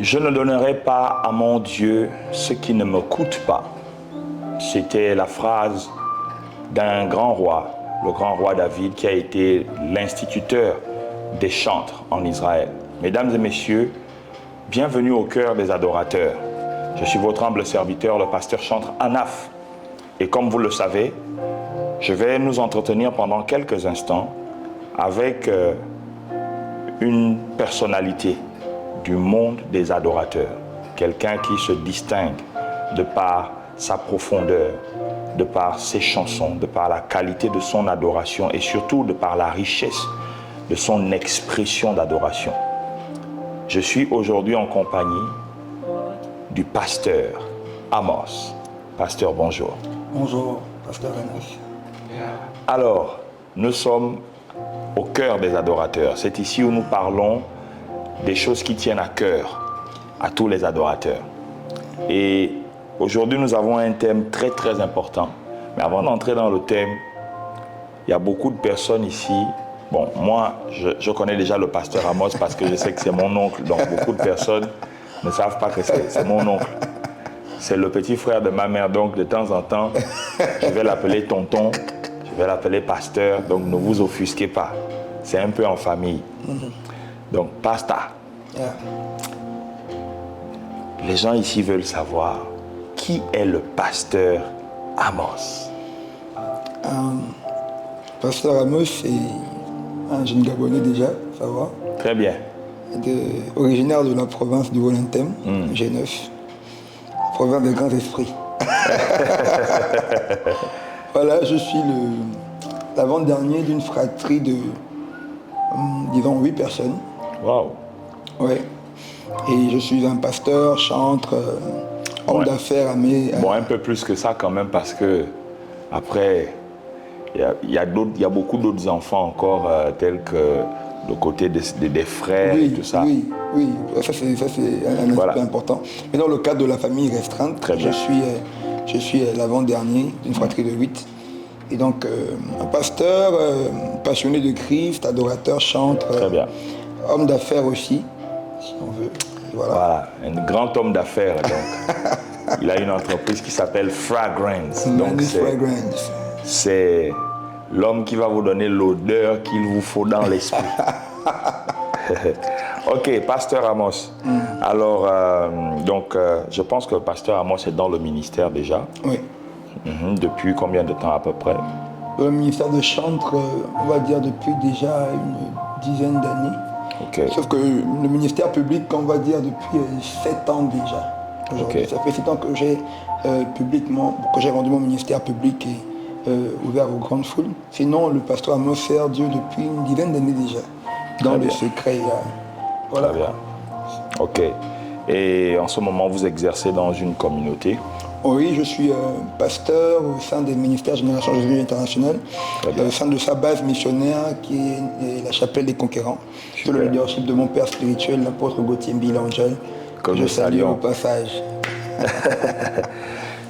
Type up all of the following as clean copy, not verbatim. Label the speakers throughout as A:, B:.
A: Je ne donnerai pas à mon Dieu ce qui ne me coûte pas. C'était la phrase d'un grand roi, le grand roi David, qui a été l'instituteur des chantres en Israël. Mesdames et messieurs, bienvenue au cœur des adorateurs. Je suis votre humble serviteur, le pasteur chantre Anaf. Et comme vous le savez, je vais nous entretenir pendant quelques instants avec une personnalité du monde des adorateurs. Quelqu'un qui se distingue de par sa profondeur, de par ses chansons, de par la qualité de son adoration et surtout de par la richesse de son expression d'adoration. Je suis aujourd'hui en compagnie du pasteur Amos. Pasteur, bonjour.
B: Bonjour, pasteur Anaf.
A: Alors, nous sommes au cœur des adorateurs. C'est ici où nous parlons des choses qui tiennent à cœur à tous les adorateurs. Et aujourd'hui, nous avons un thème très très important. Mais avant d'entrer dans le thème, il y a beaucoup de personnes ici. Bon, moi, je connais déjà le pasteur Amos parce que je sais que c'est mon oncle. Donc, beaucoup de personnes ne savent pas que c'est mon oncle. C'est le petit frère de ma mère. Donc, de temps en temps, je vais l'appeler tonton, je vais l'appeler pasteur. Donc, ne vous offusquez pas. C'est un peu en famille. Donc, pasteur.
B: Yeah.
A: Les gens ici veulent savoir qui est le pasteur Amos.
B: Pasteur Amos, c'est un jeune Gabonais déjà, ça va.
A: Très bien.
B: Originaire de la province du Volentém, G9, province des grands esprits. Voilà, je suis l'avant-dernier d'une fratrie de, disons, 8 personnes.
A: Waouh.
B: Ouais. Et je suis un pasteur, chantre, homme d'affaires à mes...
A: Bon, un peu plus que ça quand même parce que après, il y a beaucoup d'autres enfants encore tels que le côté des frères et tout ça.
B: Oui, ça c'est un aspect important. Mais dans le cadre de la famille restreinte, je suis l'avant-dernier d'une fratrie de 8. Et donc, un pasteur, passionné de Christ, adorateur, chantre, homme d'affaires aussi, si on veut.
A: Voilà, un grand homme d'affaires. Donc, il a une entreprise qui s'appelle Fragrance. Donc, c'est l'homme qui va vous donner l'odeur qu'il vous faut dans l'esprit. Ok, pasteur Amos. Alors, je pense que le pasteur Amos est dans le ministère déjà.
B: Oui.
A: Depuis combien de temps à peu près?
B: Le ministère de chantre, on va dire depuis déjà une dizaine d'années.
A: Okay.
B: Sauf que le ministère public, on va dire depuis 7 ans déjà. Okay. Ça fait 7 ans que j'ai rendu mon ministère public et ouvert aux grandes foules. Sinon, le pasteur Amos sert Dieu depuis une dizaine d'années déjà. Dans le secret. Voilà.
A: Très bien. Ok. Et en ce moment, vous exercez dans une communauté?
B: Oui, je suis pasteur au sein des ministères Génération Jésus International, au sein de sa base missionnaire qui est la Chapelle des Conquérants, sous le leadership de mon père spirituel, l'apôtre Gauthier Mbilangel, que je salue au passage.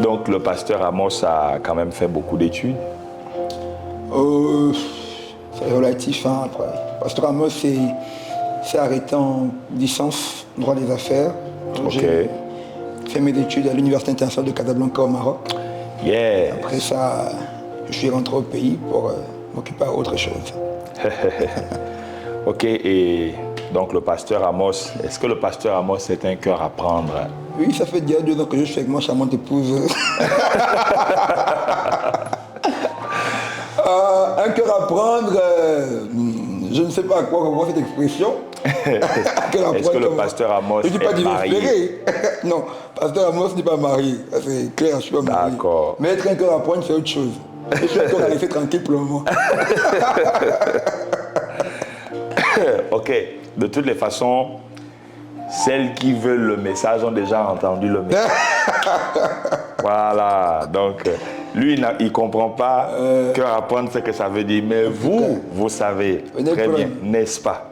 A: Donc le pasteur Amos a quand même fait beaucoup d'études?
B: C'est relatif, hein, après. Pasteur Amos s'est arrêté en licence droit des affaires. J'ai fait mes études à l'Université internationale de Casablanca au Maroc.
A: Yes.
B: Après ça, je suis rentré au pays pour m'occuper à autre chose.
A: Ok, et donc le pasteur Amos, est-ce que le pasteur Amos est un cœur à prendre?
B: Oui, ça fait déjà 2 ans que je suis avec ma charmante épouse. Un cœur à prendre, je ne sais pas à quoi revoir cette expression.
A: Est-ce que le pasteur Amos est marié?
B: Non, pasteur Amos n'est pas marié, c'est clair, je ne suis pas marié.
A: D'accord.
B: Mais être un cœur à prendre, c'est autre chose. Je suis un cœur à laisser tranquille pour le moment.
A: Ok, de toutes les façons, celles qui veulent le message ont déjà entendu le message. Voilà, donc lui, il ne comprend pas cœur à prendre ce que ça veut dire, mais vous savez très bien, n'est-ce pas?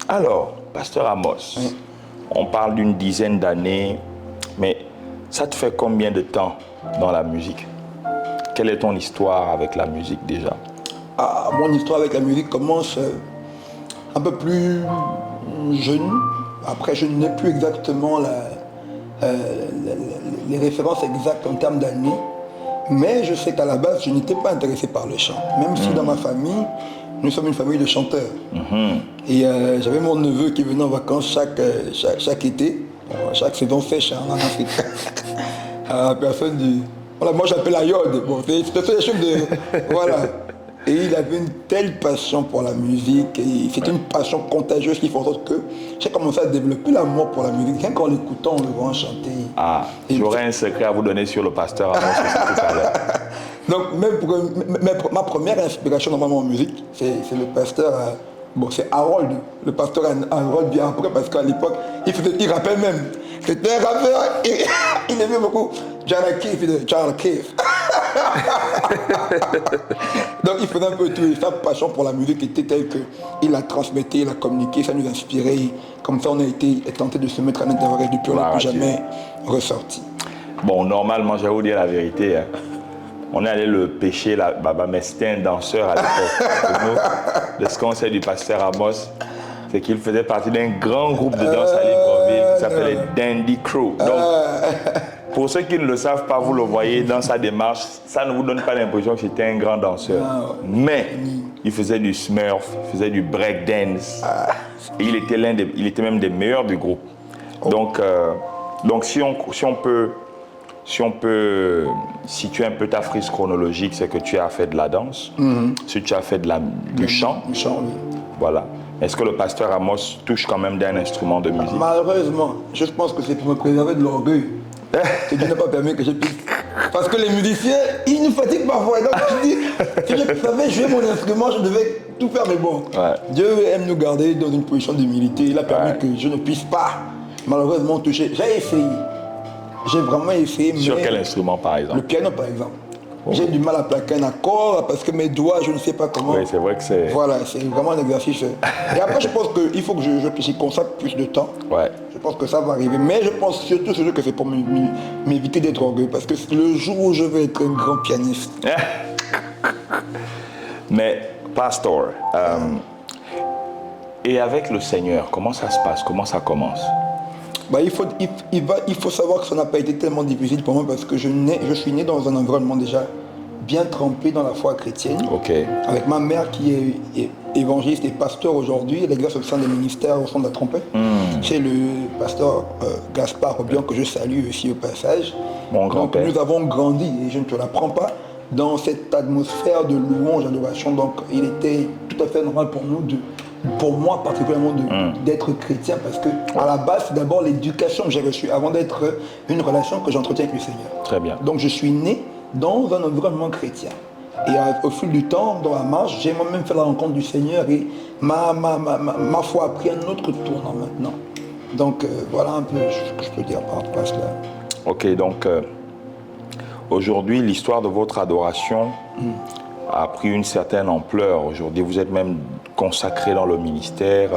A: Alors, pasteur Amos, on parle d'une dizaine d'années, mais ça te fait combien de temps dans la musique? Quelle est ton histoire avec la musique déjà?
B: Mon histoire avec la musique commence un peu plus jeune. Après, je n'ai plus exactement les références exactes en termes d'années. Mais je sais qu'à la base, je n'étais pas intéressé par le chant. Même si dans ma famille, nous sommes une famille de chanteurs. Et j'avais mon neveu qui venait en vacances chaque été. Bon, chaque saison sèche en Afrique. Personne dit... Voilà, moi j'appelle la yode. Bon, c'est des choses de... Voilà. Et il avait une telle passion pour la musique. Et c'était une passion contagieuse qui fait en sorte que j'ai commencé à développer l'amour pour la musique. Rien qu'en l'écoutant, on le voit chanter.
A: Ah, j'aurais un secret à vous donner sur le pasteur Amos tout à l'heure.
B: Donc, ma première inspiration normalement en musique, c'est le pasteur... Bon, c'est Harold, le pasteur Harold bien après, parce qu'à l'époque, il rappelle même. C'était un rappeur, il aimait beaucoup John Keith. Donc il faisait un peu tout, et sa passion pour la musique était telle qu'il la transmettait, il la communiquait, ça nous inspirait. Comme ça, on a été tenté de se mettre à l'intérieur et depuis, on n'a plus jamais ressorti.
A: Bon, normalement, je vais vous dire la vérité. Hein. On est allé le pêcher là-bas, mais c'était un danseur à l'époque. De ce qu'on sait du pasteur Amos, c'est qu'il faisait partie d'un grand groupe de danse à Libreville qui s'appelait Dandy Crew. Donc, pour ceux qui ne le savent pas, vous le voyez dans sa démarche, ça ne vous donne pas l'impression que c'était un grand danseur. Mais il faisait du smurf, il faisait du breakdance. Et il était même des meilleurs du groupe. Donc si on peut situer un peu ta frise chronologique, c'est que tu as fait de la danse, si tu as fait du chant.
B: Du chant, oui.
A: Voilà. Est-ce que le pasteur Amos touche quand même d'un instrument de musique?
B: Malheureusement, je pense que c'est pour me préserver de l'orgueil que Dieu n'a pas permis que je puisse. Parce que les musiciens, ils nous fatiguent parfois. Donc je dis, si je savais jouer mon instrument, je devais tout faire, mais bon. Ouais. Dieu aime nous garder dans une position d'humilité. Il a permis que je ne puisse pas, malheureusement, toucher. J'ai essayé. J'ai vraiment essayé.
A: Sur quel instrument, par exemple?
B: Le piano, par exemple. J'ai du mal à plaquer un accord parce que mes doigts, je ne sais pas comment.
A: Oui, c'est vrai que c'est...
B: Voilà, c'est vraiment un exercice. Et après, je pense qu'il faut que je consacre plus de temps.
A: Ouais.
B: Je pense que ça va arriver. Mais je pense surtout que c'est pour m'éviter d'être orgueilleux. Parce que le jour où je vais être un grand pianiste.
A: Mais, pasteur, et avec le Seigneur, comment ça se passe? Comment ça commence?
B: Il faut savoir que ça n'a pas été tellement difficile pour moi parce que je suis né dans un environnement déjà bien trempé dans la foi chrétienne.
A: Okay.
B: Avec ma mère qui est évangéliste et pasteur aujourd'hui, elle exerce au sein des ministères au centre de la trompette. C'est le pasteur Gaspard Obian que je salue aussi au passage.
A: Mon grand-père.
B: Donc nous avons grandi, et je ne te l'apprends pas, dans cette atmosphère de louange, d'adoration. Donc il était tout à fait normal pour moi particulièrement d'être chrétien parce que à la base c'est d'abord l'éducation que j'ai reçue avant d'être une relation que j'entretiens avec le Seigneur.
A: Très bien.
B: Donc je suis né dans un environnement chrétien et au fil du temps dans la marche j'ai moi-même fait la rencontre du Seigneur et ma foi a pris un autre tournant maintenant. Donc voilà un peu ce que je peux dire par rapport à cela.
A: Ok, donc aujourd'hui l'histoire de votre adoration a pris une certaine ampleur. Aujourd'hui vous êtes même consacré dans le ministère.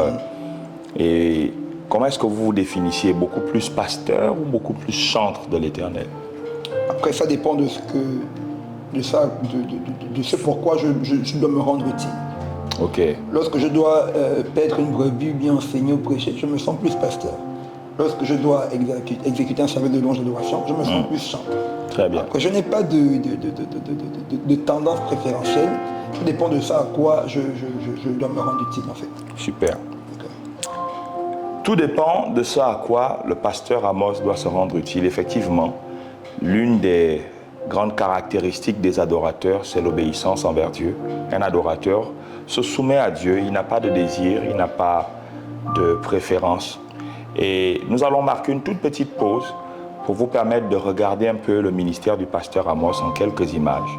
A: Et comment est-ce que vous vous définissiez? Beaucoup plus pasteur ou beaucoup plus chantre de l'Éternel?
B: Après, ça dépend de ce pourquoi je dois me rendre utile.
A: Ok.
B: Lorsque je dois paître une brebis, bien enseigner ou prêcher, je me sens plus pasteur. Lorsque je dois exécuter un service de louange et d'adoration, je me sens plus chantre.
A: Très bien.
B: Après, je n'ai pas de tendance préférentielle. Tout dépend de ça à quoi je dois me rendre utile en fait.
A: Super. Tout dépend de ça à quoi le pasteur Amos doit se rendre utile. Effectivement, l'une des grandes caractéristiques des adorateurs, c'est l'obéissance envers Dieu. Un adorateur se soumet à Dieu, il n'a pas de désir, il n'a pas de préférence. Et nous allons marquer une toute petite pause pour vous permettre de regarder un peu le ministère du pasteur Amos en quelques images.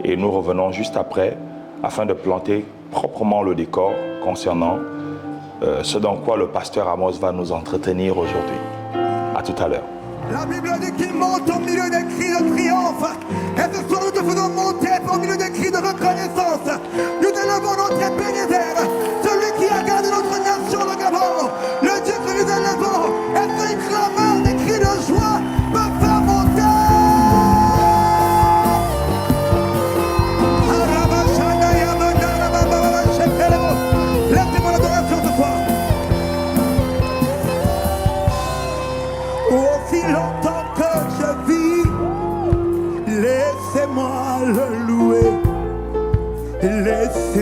A: Et nous revenons juste après afin de planter proprement le décor concernant ce dans quoi le pasteur Amos va nous entretenir aujourd'hui. À tout à l'heure.
C: La Bible dit qu'il monte au milieu des cris de triomphe. Et ce soir, nous te faisons monter au milieu des cris de reconnaissance. Nous élevons notre Ebenezer, celui qui a gardé notre nation, le Gabon. Le Dieu que nous élevons, et ce clameur des cris de joie peut faire monter. Lève-moi l'adoration.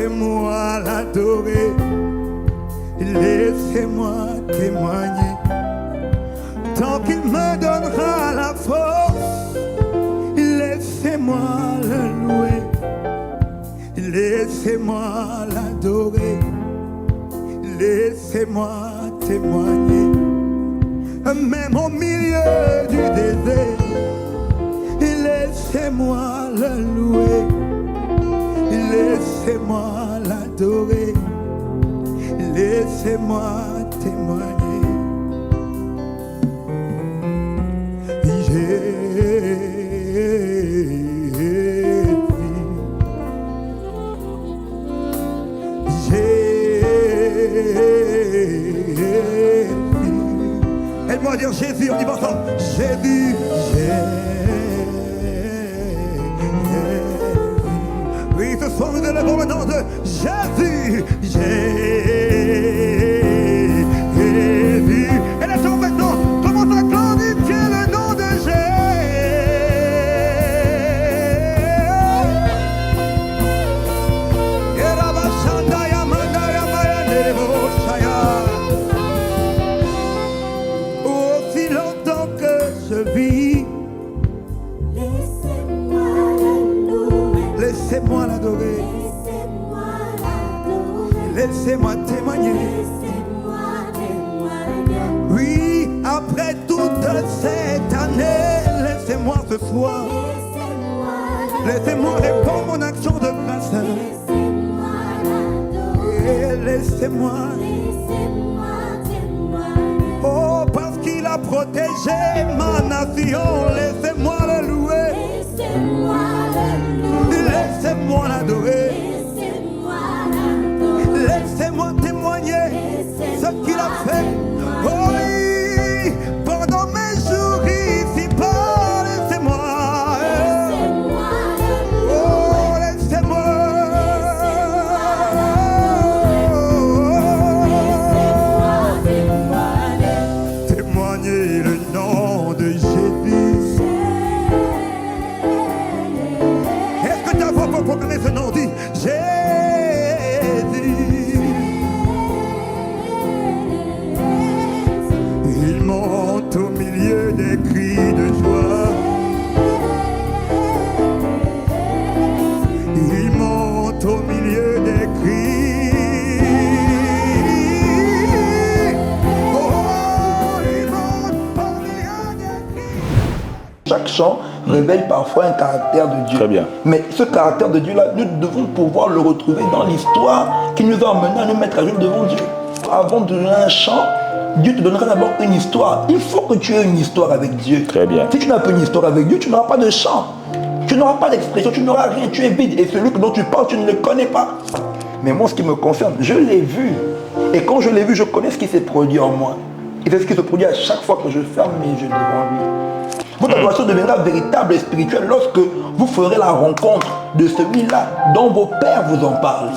C: laissez-moi l'adorer. Laissez-moi témoigner. Tant qu'il me donnera la force, laissez-moi le louer. Laissez-moi l'adorer. Laissez-moi témoigner. Même au milieu du désert, laissez-moi le louer. Laissez-moi l'adorer. Laissez-moi témoigner. Aide-moi à dire Jésus, on dit ensemble. Jésus, oui, ce soir nous élevons le nom de Jésus, Jésus. Et laissons maintenant, commence à glorifier le nom de Jésus. Aussi longtemps que je vis, laissez-moi l'adorer. Laissez-moi témoigner. Oui, après toute cette année, laissez-moi ce soir. Laissez-moi répondre mon action de grâce. Et laissez-moi. Oh, parce qu'il a protégé ma nation, laissez-moi le louer. Laissez-moi l'adorer. Laissez-moi témoigner ce qu'il a fait. Oh oui, pendant mes jours ici-bas, laissez-moi. Oh, laissez-moi. Témoigner le nom de Jésus. Est-ce que ta voix peut proclamer ce nom? Dit Jésus. Il monte au milieu des cris de joie. Il monte au milieu des cris. Oh, il monte au milieu des cris.
B: Chaque chant révèle parfois un caractère de Dieu.
A: Très bien.
B: Mais ce caractère de Dieu-là, nous devons pouvoir le retrouver dans l'histoire qui nous a amenés à nous mettre à genoux devant Dieu. Avant de donner un chant, Dieu te donnera d'abord une histoire. Il faut que tu aies une histoire avec Dieu.
A: Très bien.
B: Si tu n'as pas une histoire avec Dieu, tu n'auras pas de chant. Tu n'auras pas d'expression, tu n'auras rien, tu es vide. Et celui dont tu parles, tu ne le connais pas. Mais moi, ce qui me concerne, je l'ai vu. Et quand je l'ai vu, je connais ce qui s'est produit en moi. Et c'est ce qui se produit à chaque fois que je ferme mes yeux devant lui. Votre adoration deviendra véritable et spirituelle lorsque vous ferez la rencontre de celui-là dont vos pères vous ont parlé.